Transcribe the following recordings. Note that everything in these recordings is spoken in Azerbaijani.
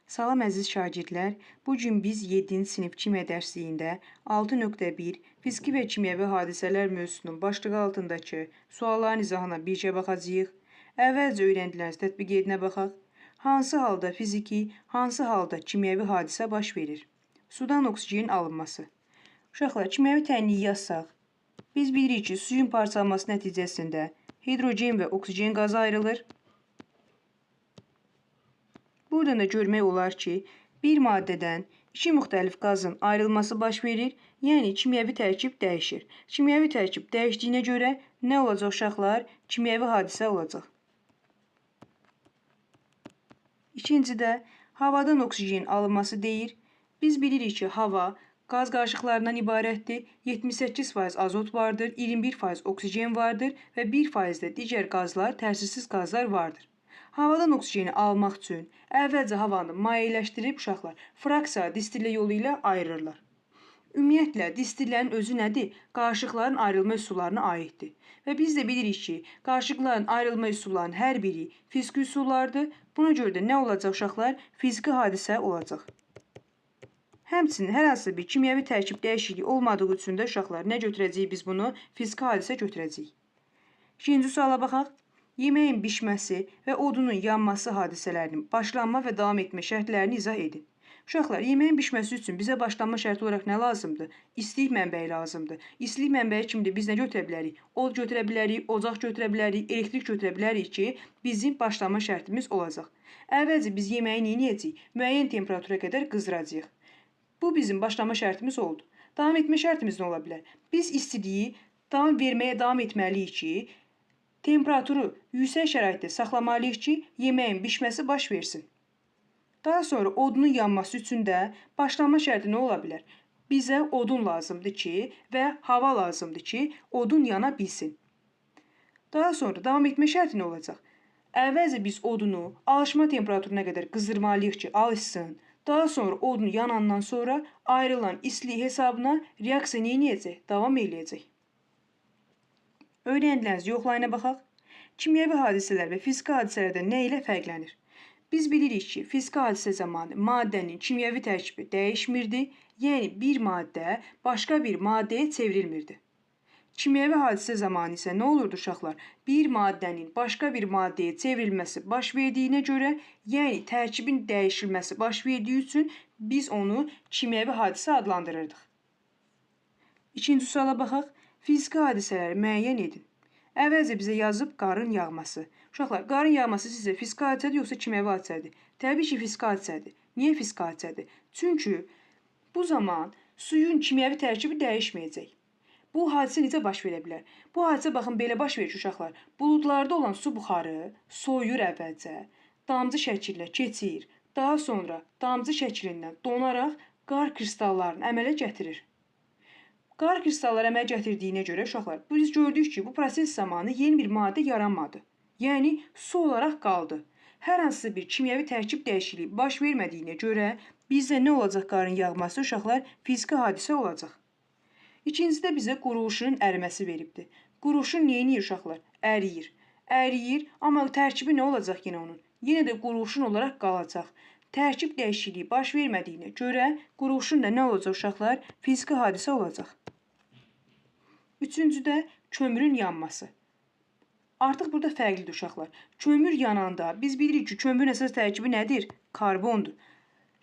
Salam əziz şagirdlər, bu gün biz 7-ci sinif kimya dərsliyində 6.1 fiziki və kimyəvi hadisələr mövzusunun başlığı altındakı sualların izahına birgə baxacağıq. Əvvəlcə öyrəndiklərinizi tətbiq edinə baxaq. Hansı halda fiziki, hansı halda kimyəvi hadisə baş verir? Sudan oksigenin alınması. Uşaqlar, kimyəvi tənliyi yazsaq, biz bilirik ki, suyun parçalanması nəticəsində hidrogen və oksigen qazı ayrılır. Buradan da görmək olar ki, bir maddədən iki müxtəlif qazın ayrılması baş verir, yəni kimyəvi tərkib dəyişir. Kimyəvi tərkib dəyişdiyinə görə nə olacaq uşaqlar? Kimyəvi hadisə olacaq. İkincidə, havadan oksigenin alınması deyir. Biz bilirik ki, hava qaz qarışıqlarından ibarətdir. 78% azot vardır, 21% oksigen vardır və 1% də digər qazlar, təsirsiz qazlar vardır. Havadan oksijeni almaq üçün əvvəlcə havanı mayeləşdirib uşaqlar fraksiya distillə yolu ilə ayırırlar. Ümumiyyətlə, distillerin özü nədir? Qarışıqların ayrılma üsullarına aiddir. Və biz də bilirik ki, qarışıqların ayrılma üsullarının hər biri fiziki üsullardır. Buna görə də nə olacaq uşaqlar? Fiziki hadisə olacaq. Həmçinin hər hansı bir kimyəvi tərkib dəyişikliyi olmadığı üçün də uşaqlar nə götürəcəyik biz bunu? Fiziki hadisə götürəcəyik. İkinci suala baxaq. Yeməyin bişməsi və odunun yanması hadisələrinin başlanma və davam etmə şərtlərini izah edin. Uşaqlar, yeməyin bişməsi üçün bizə başlanma şərti olaraq nə lazımdır? İstilik mənbəyi lazımdır. İstilik mənbəyi kimdir? Biz nə götürə bilərik? Od götürə bilərik, ocaq götürə bilərik, elektrik götürə bilərik ki, bizim başlanma şərtimiz olacaq. Əvvəlcə biz yeməyi nə edəcəyik? Müəyyən temperatura qədər qızdıracağıq. Bu bizim başlanma şərtimiz oldu. Davam etmə şərtimiz nə ola bilər? Biz istiliyi verməyə davam etməliyik ki, temperaturu yüksək şəraitdə saxlamalıyıq ki, yeməyin bişməsi baş versin. Daha sonra odunun yanması üçün də başlanma şərti nə ola bilər? Bizə odun lazımdır ki və hava lazımdır ki, odun yana bilsin. Daha sonra davam etmə şərti nə olacaq? Əvvəlcə biz odunu alışma temperaturuna qədər qızdırmalıyıq ki, alışsın. Daha sonra odun yanandan sonra ayrılan istilik hesabına reaksiya nə edəcək? Davam eləyəcək. Öyrəndiklərinizi yoxlayına baxaq. Kimyəvi hadisələr və fiziki hadisələrdən nə ilə fərqlənir? Biz bilirik ki, fiziki hadisə zamanı maddənin kimyəvi tərkibi dəyişmirdi, yəni bir maddə başqa bir maddəyə çevrilmirdi. Kimyəvi hadisə zamanı isə nə olurdu uşaqlar? Bir maddənin başqa bir maddəyə çevrilməsi baş verdiyinə görə, yəni tərkibin dəyişilməsi baş verdiyi üçün biz onu kimyəvi hadisə adlandırırdıq. İkinci suala baxaq. Fiziki hadisələri müəyyən edin. Əvvəlcə bizə yazıb qarın yağması. Uşaqlar, qarın yağması sizcə fiziki hadisədir yoxsa kimyəvi hadisədir? Təbii ki, fiziki hadisədir. Niyə fiziki hadisədir? Çünki bu zaman suyun kimyəvi tərkibi dəyişməyəcək. Bu hadisə necə baş verə bilər? Bu hadisə baxın belə baş verir uşaqlar. Buludlarda olan su buxarı soyuyur əvvəlcə, damcı şəklinə keçir. Daha sonra damcı şəklindən donaraq qar kristallarını əmələ gətirir. Qar kristalları əmələ gətirdiyinə görə uşaqlar, biz gördük ki, bu proses zamanı yeni bir maddə yaranmadı. Yəni, su olaraq qaldı. Hər hansı bir kimyəvi tərkib dəyişikliyi baş vermədiyinə görə bizdə nə olacaq qarın yağması uşaqlar? Fiziki hadisə olacaq. İkincidə bizə quruluşunun əriməsi veribdir. Quruluşun neyini uşaqlar? Əriyir. Əriyir, amma tərkibi nə olacaq yenə onun? Yenə də quruluşun olaraq qalacaq. Tərkib dəyişikliyi baş vermədiyinə görə quruluşun da nə olacaq uşaqlar? Fiziki hadisə olacaq. Üçüncüdə kömürün yanması. Artıq burada fərqlidir uşaqlar. Kömür yananda biz bilirik ki, kömürün əsas tərkibi nədir? Karbondur.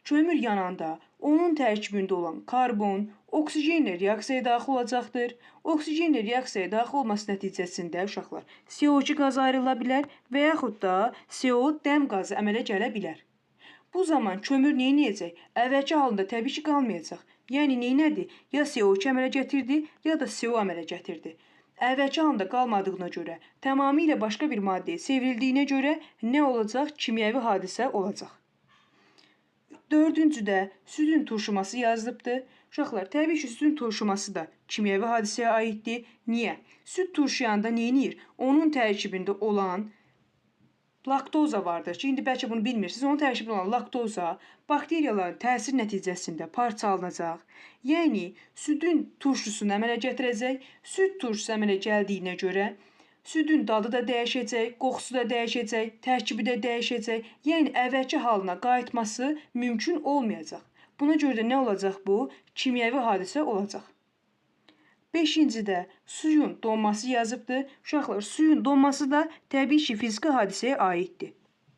Kömür yananda onun tərkibində olan karbon oksigenlə reaksiyaya daxil olacaqdır. Oksigenlə reaksiyaya daxil olması nəticəsində uşaqlar CO2 qazı ayrıla bilər və yaxud da CO dəm qazı əmələ gələ bilər. Bu zaman kömür nə edəcək? Əvvəlki halında təbii ki, qalmayacaq. Yəni nədir? Ya CO2 əmələ gətirdi, ya da CO əmələ gətirdi. Əvvəlki halında qalmadığına görə, tamamilə başqa bir maddəyə çevrildiyinə görə nə olacaq? Kimyəvi hadisə olacaq. Dördüncüdə südün turşuması yazılıbdır. Uşaqlar, təbii ki, südün turşuması da kimyəvi hadisəyə aiddir. Niyə? Süd turşuyanda nə edir? Onun tərkibində olan laktoza vardır ki, indi bəlkə bunu bilmirsiniz. Onun tərkibində olan laktoza bakteriyaların təsir nəticəsində parçalanacaq. Yəni, südün turşusunu əmələ gətirəcək. Süd turşusu əmələ gəldiyinə görə Südün dadı da dəyişəcək, qoxusu da dəyişəcək, tərkibi də dəyişəcək. Yəni əvvəlki halına qayıtması mümkün olmayacaq. Buna görə də nə olacaq bu? Kimyəvi hadisə olacaq. 5-cidə suyun donması yazıbdır. Uşaqlar, suyun donması da təbii ki, fiziki hadisəyə aiddir.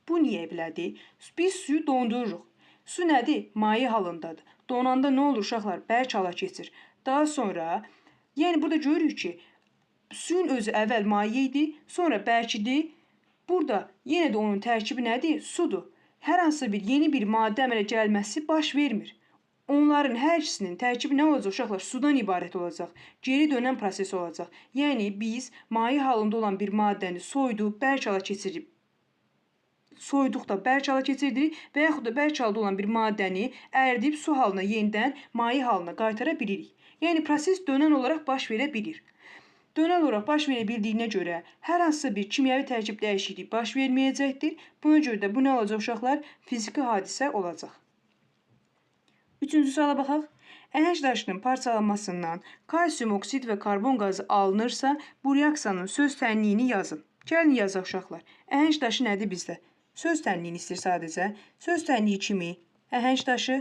Bu niyə belədir? Biz suyu dondururuq. Su nədir? Maye halındadır. Donanda nə olur uşaqlar? Bərk hala keçir. Daha sonra, yəni burada görürük ki, suyun özü əvvəl maye idi, sonra bərkidir. Burada yenə də onun tərkibi nədir? Sudur. Hər hansı bir yeni bir maddə əmələ gəlməsi baş vermir. Onların hər ikisinin tərkibi nə olacaq uşaqlar? Sudan ibarət olacaq. Geri dönən proses olacaq. Yəni biz maye halında olan bir maddəni soyduq, bərk hala keçirib. Soyduqda bərk hala keçirdirik və yaxud da bərk halda olan bir maddəni əridib su halına yenidən maye halına qaytara bilirik. Yəni proses dönən olaraq baş verə bilir. Dönən olaraq baş verə bildiyinə görə hər hansı bir kimyəvi tərkib dəyişikliyi baş verməyəcəkdir. Buna görə də bu nə olacaq uşaqlar? Fiziki hadisə olacaq. 3-cü suala baxaq. Əhəng daşının parçalanmasından kalsium oksid və karbon qazı alınırsa, bu reaksiyanın söz tənliyini yazın. Gəlin yazaq uşaqlar. Əhəng daşı nədir bizdə? Söz tənliyini istəyir sadəcə. Söz tənliyi kimi əhəng daşı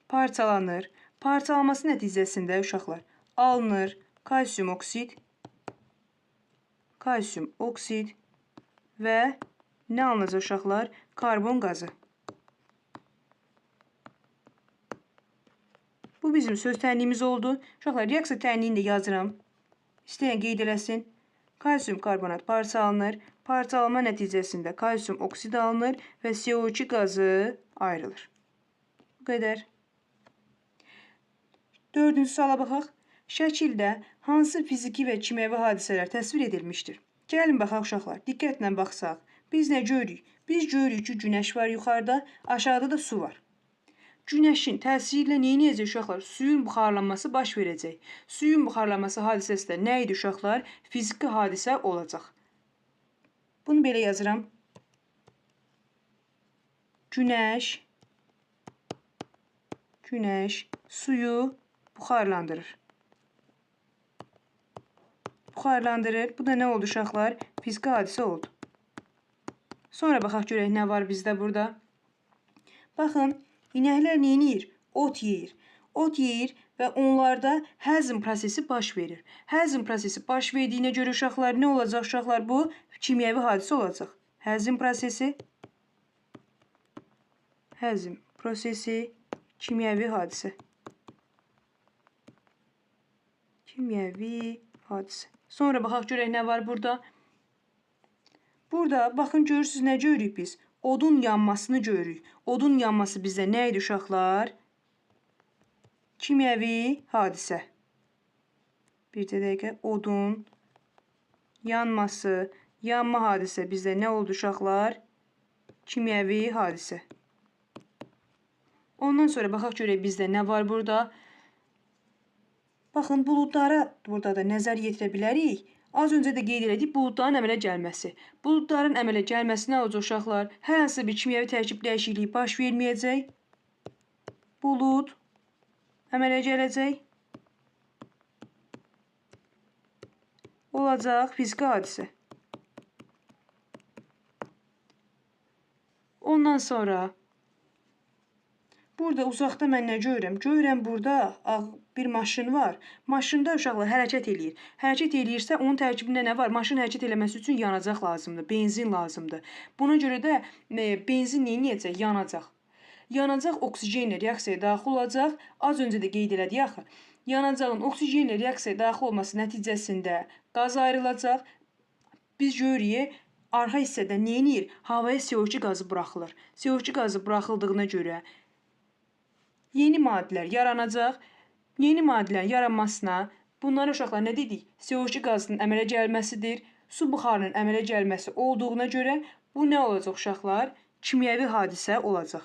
parçalanır. Parçalanması nəticəsində uşaqlar alınır kalsium oksid və nə alınacaq uşaqlar? Karbon qazı. Bu bizim söz tənliyimiz oldu. Uşaqlar, reaksiya tənliyini də yazıram. İstəyən qeyd eləsin. Kalsium karbonat parçalanır. Parçalanma nəticəsində kalsium oksid alınır və CO2 qazı ayrılır. Bu qədər. 4-cü suala baxaq. Şəkildə hansı fiziki və kimyəvi hadisələr təsvir edilmişdir? Gəlin baxaq uşaqlar, diqqətlə baxsaq. Biz nə görürük? Biz görürük ki, günəş var yuxarıda, aşağıda da su var. Günəşin təsiri ilə nə edəcək uşaqlar? Suyun buxarlanması baş verəcək. Suyun buxarlanması hadisəsi də nə idi uşaqlar? Fiziki hadisə olacaq. Bunu belə yazıram. Günəş suyu buxarlandırır. Bu da nə oldu uşaqlar? Fiziki hadisə oldu. Sonra baxaq görək nə var bizdə burada. Baxın, inəklər nə edir? Ot yeyir. Ot yeyir və onlarda həzm prosesi baş verir. Həzm prosesi baş verdiyinə görə uşaqlar nə olacaq uşaqlar? Bu kimyəvi hadisə olacaq. Həzm prosesi kimyəvi hadisə. Sonra baxaq görək nə var burada. Burada baxın görürsünüz nə görürük biz? Odun yanmasını görürük. Odun yanması bizdə nə idi uşaqlar? Kimyəvi hadisə. Bir dəqiqə, odun yanması, yanma hadisə bizdə nə oldu uşaqlar? Kimyəvi hadisə. Ondan sonra baxaq görək bizdə nə var burada? Baxın, buludlara burada da nəzər yetirə bilərik. Az öncə də qeyd elədik, buludların əmələ gəlməsi. Buludların əmələ gəlməsi nə olacaq uşaqlar? Hər hansı bir kimyəvi tərkib dəyişikliyi baş verməyəcək. Bulud əmələ gələcək. Olacaq fiziki hadisə. Ondan sonra burada uzaqda mən nə görürəm? Görürəm burada bir maşın var. Maşında uşaqlar hərəkət eləyir. Hərəkət eləyirsə onun tərkibində nə var? Maşın hərəkət eləməsi üçün yanacaq lazımdır, benzin lazımdır. Buna görə də benzin nə edəcək? Yanacaq. Yanacaq oksigenlə reaksiyaya daxil olacaq. Az öncə də qeyd elədik axı. Yanacağın oksigenlə reaksiyaya daxil olması nəticəsində qaz ayrılacaq. Biz görürük, arxa hissədə nə edir? Havaya CO2 qazı buraxılır. CO2 qazı buraxıldığına görə yeni maddələr yaranacaq. Yeni maddələrin yaranmasına bunlara uşaqlar nə dedik? CO2 qazının əmələ gəlməsidir. Su buxarının əmələ gəlməsi olduğuna görə bu nə olacaq uşaqlar? Kimyəvi hadisə olacaq.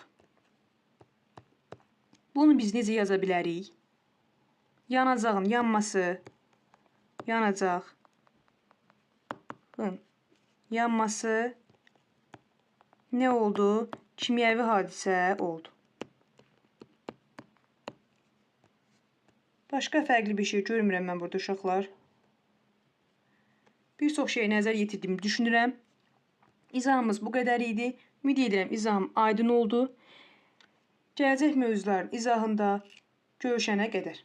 Bunu biz necə yaza bilərik? Yanacağın yanması, nə oldu? Kimyəvi hadisə oldu. Başqa fərqli bir şey görmürəm mən burada uşaqlar. Bir çox şeyə nəzər yetirdiyimi düşünürəm. İzahımız bu qədər idi. Ümid edirəm izahım aydın oldu. Gələcək mövzuların izahında görüşənə qədər.